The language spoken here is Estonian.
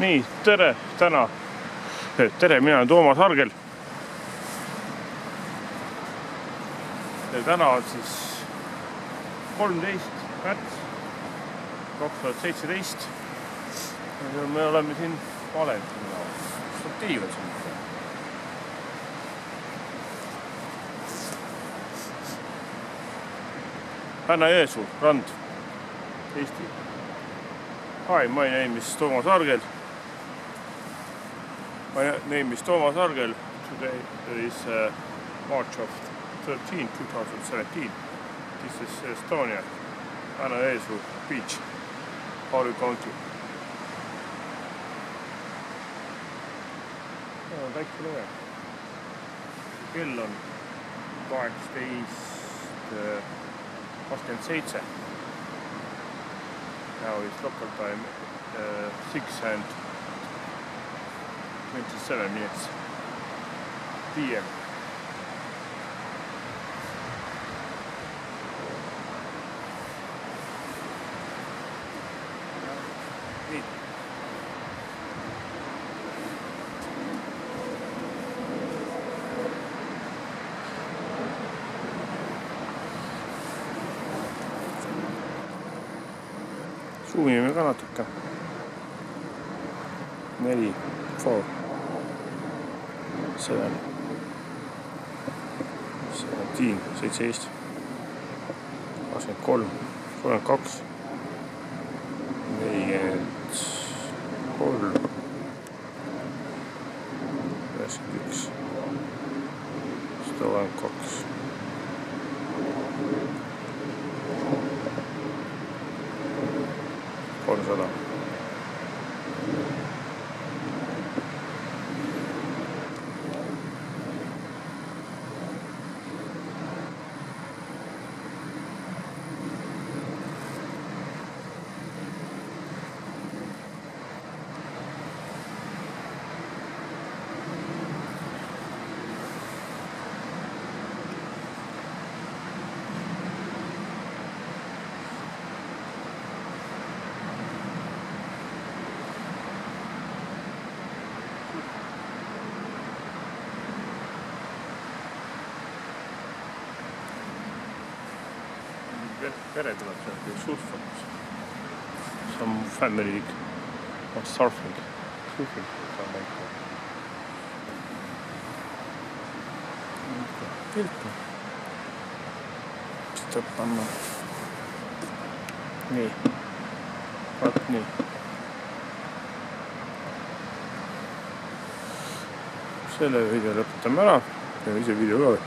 Nii, tere, mina olen Toomas Argel. Ja täna on siis 13. märts 2017. Ja me oleme siin Valentina. Statiiv on siin. Jõesuu rand, Eesti. Hi, my name is Toomas Argel. Today is March of 13, 2017. This is Estonia, Jõesuu beach, Harju County. Väike loe. Kell on 18:27. Now is local time 6:27 PM. Nii. Suunime ka natuke. 4, 4, 7, 17, 17, 23, 32, 43, 91, 132. Pere tuleb seal surfamas. Some family on surfing. Pilti. Mis tuleb panna? Nii. Vaat nii. Selle video lõpetame ära. Ja ise video ka.